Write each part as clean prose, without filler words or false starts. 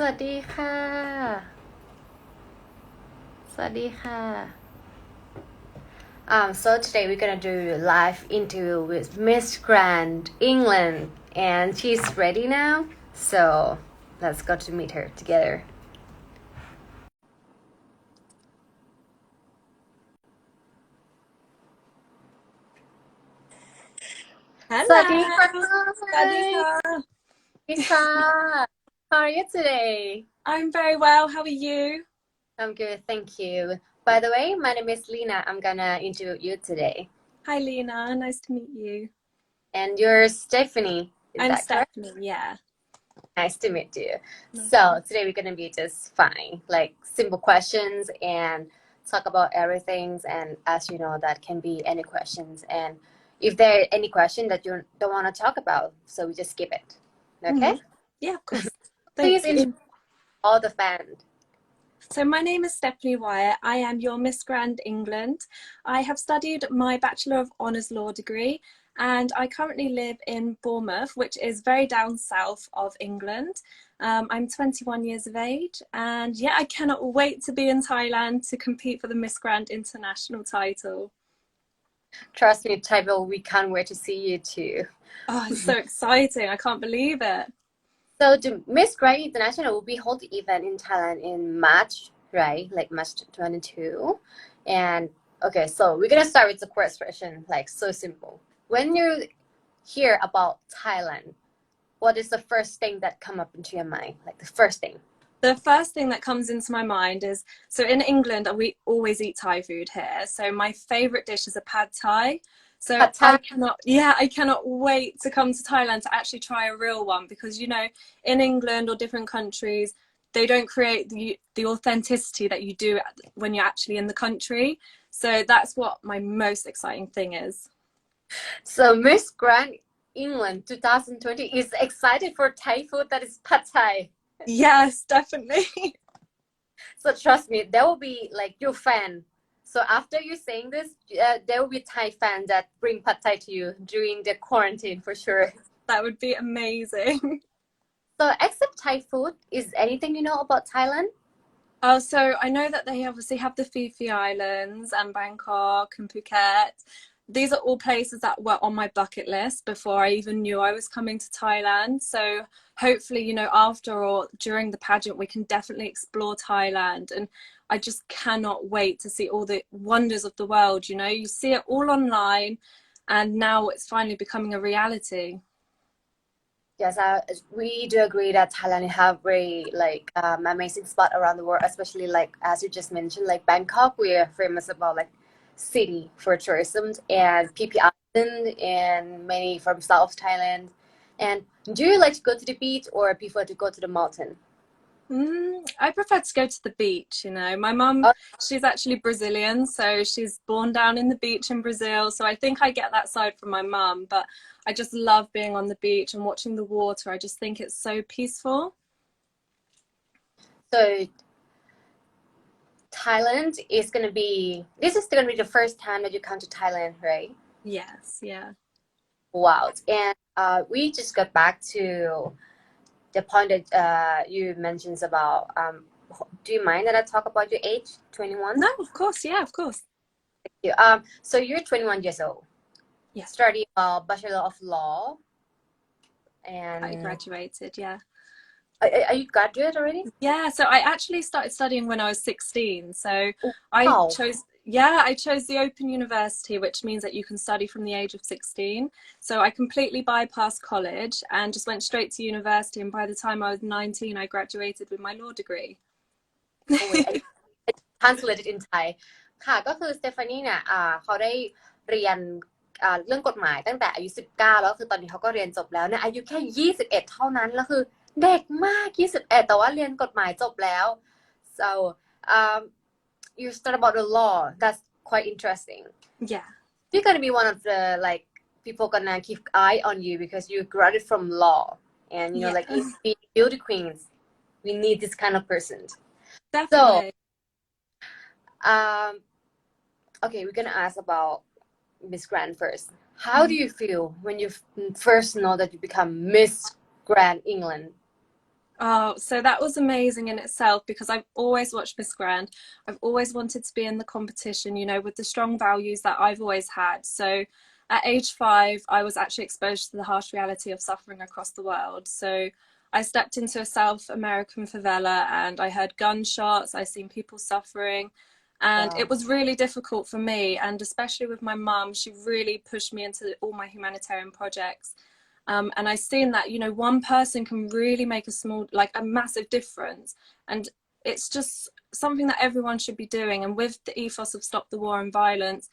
สวัสดีค่ะ สวัสดีค่ะ so today we're gonna do live interview with Miss Grand England, and she's ready now. So let's go to meet her together. Hello. สวัสดีค่ะ Sadika. Lisa. How are you today? I'm very well. How are you? I'm good, thank you. By the way, my name is Lina. I'm gonna interview you today. Hi, Lena. Nice to meet you. And you're Stephanie, is I'm that correct? Stephanie. Yeah. Nice to meet you. Nice. So today we're gonna be just fine, like simple questions and talk about everything. And as you know, that can be any questions. And if there are any question that you don't want to talk about, so we just skip it. Okay? Yeah, of course. Please Thank introduce you. all the fans. So my name is Stephanie Wyatt. I am your Miss Grand England. I have studied my Bachelor of Honours Law degree, and I currently live in Bournemouth, which is very down south of England. I'm 21 years of age, and yeah, I cannot wait to be in Thailand to compete for the Miss Grand International title. Trust me, Taibo, we can't wait to see you too. Oh, it's so exciting. I can't believe it. So the Miss Grand International will be hold the event in Thailand in March, right? Like March 22. And okay, so we're gonna start with the first question, like so simple. When you hear about Thailand, what is the first thing that come up into your mind? Like the first thing. The first thing that comes into my mind is, so in England, we always eat Thai food here. So my favorite dish is a pad Thai. So Pad Thai. I cannot wait to come to Thailand to actually try a real one, because, you know, in England or different countries, they don't create the authenticity that you do when you're actually in the country. So that's what my most exciting thing is. So Miss Grand England 2020 is excited for Thai food that is pad Thai. Yes, definitely. So trust me, there will be like your fan. So after you saying this, there will be Thai fans that bring pad Thai to you during the quarantine for sure. That would be amazing. So except Thai food, is anything you know about Thailand? Oh, so I know that they obviously have the Phi Phi Islands and Bangkok and Phuket. These are all places that were on my bucket list before I even knew I was coming to Thailand. So hopefully, you know, after or during the pageant, we can definitely explore Thailand. And I just cannot wait to see all the wonders of the world. You know, you see it all online, and now it's finally becoming a reality. Yes, we do agree that Thailand have very like amazing spot around the world, especially like as you just mentioned, like Bangkok. We are famous about like city for tourism and Phi Phi Island and many from South Thailand. And do you like to go to the beach or prefer to go to the mountain? I prefer to go to the beach, you know. My mum, Oh, she's actually Brazilian, so she's born down in the beach in Brazil. So I think I get that side from my mum, but I just love being on the beach and watching the water. I just think it's so peaceful. so Thailand is gonna be this is gonna be the first time that you come to Thailand, right? Yes, yeah. Wow. And we just got back to the point that you mentioned about do you mind that I talk about your age? 21? No, of course, yeah, of course. Yeah. So you're 21 years old. Yeah, Studying Bachelor of Law, I and graduated, yeah. are you graduate already? Yeah, so I actually started studying when I was 16. So I Wow. chose, yeah, I chose the Open University, which means that you can study from the age of 16. So I completely bypassed college and just went straight to university. And by the time I was 19, I graduated with my law degree. Oh wait, I translated in Thai ค่ะก็คือสเตฟานีเนี่ยเขาได้เรียนเรื่องกฎหมายตั้งแต่อายุ19แล้วคือตอนนี้เขาก็เรียนจบแล้วเนี่ยอายุแค่21เท่านั้นแล้วคือเด็กมาก21แต่ว่าเรียนกฎหมายจบแล้ว so um you start about the law that's quite interesting Yeah. you're gonna be one of the like people gonna keep eye on you because you graduated from law and you know Yeah, like in beauty queens we need this kind of person so definitely. um okay, we're gonna ask about Miss Grand first. How do you feel when you first know that you become Miss Grand England? Oh, so that was amazing in itself because I've always watched Miss Grand. I've always wanted to be in the competition, you know, with the strong values that I've always had. So at age 5, I was actually exposed to the harsh reality of suffering across the world. So I stepped into a South American favela and I heard gunshots, I seen people suffering, and Wow. it was really difficult for me. And especially with my mum, she really pushed me into all my humanitarian projects. And I've seen that, you know, one person can really make a small, like a massive difference. And it's just something that everyone should be doing. And with the ethos of Stop the War and Violence,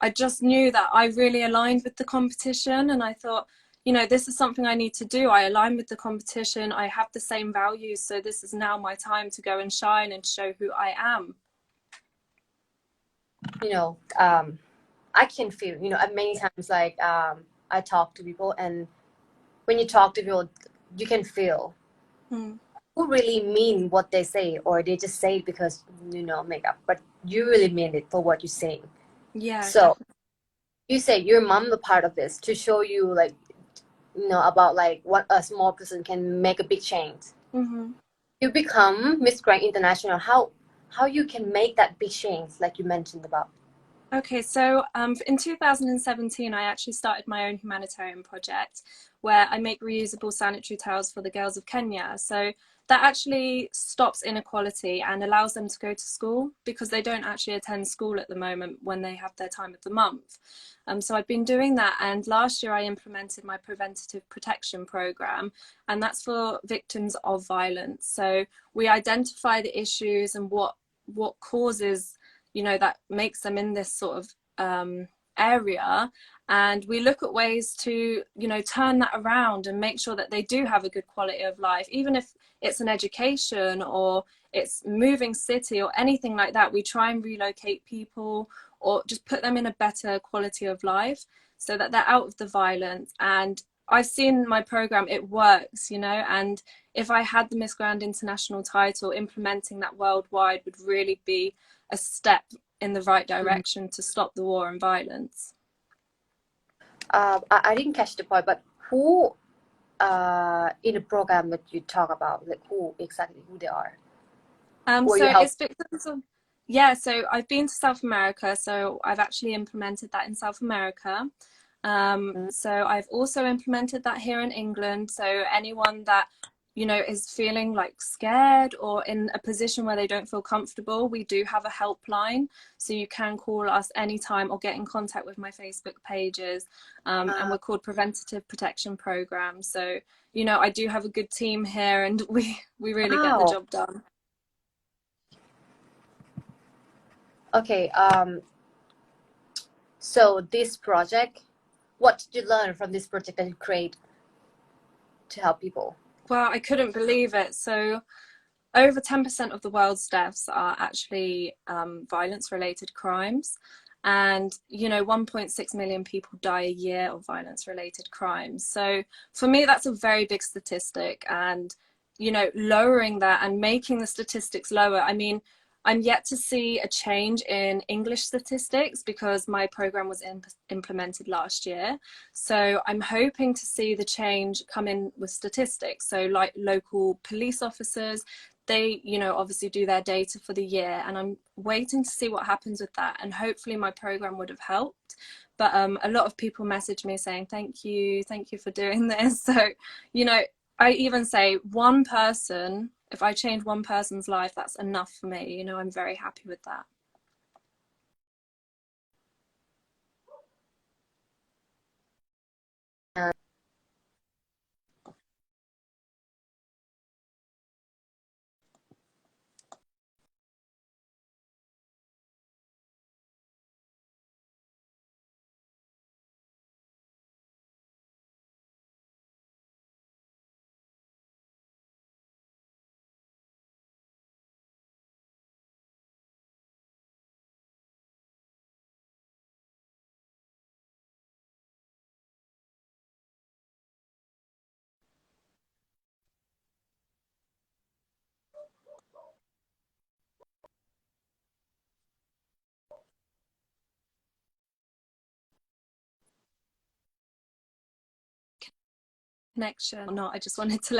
I just knew that I really aligned with the competition. And I thought, you know, this is something I need to do. I align with the competition. I have the same values. So this is now my time to go and shine and show who I am. You know, I can feel, you know, many times like I talk to people, and when you talk to people, you can feel who really mean what they say, or they just say it because, you know, makeup, but you really mean it for what you're saying. Yeah, So definitely. you say your mom a part of this to show you, like, you know, about like what a small person can make a big change. You become Miss Grand International. How you can make that big change, like you mentioned about? Okay, so in 2017, I actually started my own humanitarian project where I make reusable sanitary towels for the girls of Kenya. So that actually stops inequality and allows them to go to school because they don't actually attend school at the moment when they have their time of the month. So I've been doing that, and last year I implemented my preventative protection program, and that's for victims of violence. So we identify the issues and what causes, you know, that makes them in this sort of area, and we look at ways to, you know, turn that around and make sure that they do have a good quality of life, even if it's an education or it's moving city or anything like that. We try and relocate people or just put them in a better quality of life so that they're out of the violence. And I've seen my program, it works, you know, and if I had the Miss Grand International title, implementing that worldwide would really be a step in the right direction to stop the war and violence. I didn't catch the point, but who in the program that you talk about, like who exactly, who they are, who you So help? it's victims of, yeah, so I've been to South America, so I've actually implemented that in South America. So I've also implemented that here in England. So anyone that, you know, is feeling like scared or in a position where they don't feel comfortable, we do have a helpline. So you can call us anytime or get in contact with my Facebook pages. And we're called Preventative Protection Program. So, you know, I do have a good team here, and we really get the Wow. job done. Okay. So this project, what did you learn from this project that you create to help people? Well, I couldn't believe it. So over 10% of the world's deaths are actually violence-related crimes. And, you know, 1.6 million people die a year of violence-related crimes. So for me, that's a very big statistic. And, you know, lowering that and making the statistics lower, I mean, I'm yet to see a change in English statistics because my program was implemented last year. So I'm hoping to see the change come in with statistics. So like local police officers, they, you know, obviously do their data for the year, and I'm waiting to see what happens with that. And hopefully my program would have helped. But a lot of people message me saying, thank you for doing this. So, you know, I even say one person, if I change one person's life, that's enough for me. You know, I'm very happy with that. Connection or not, I just wanted to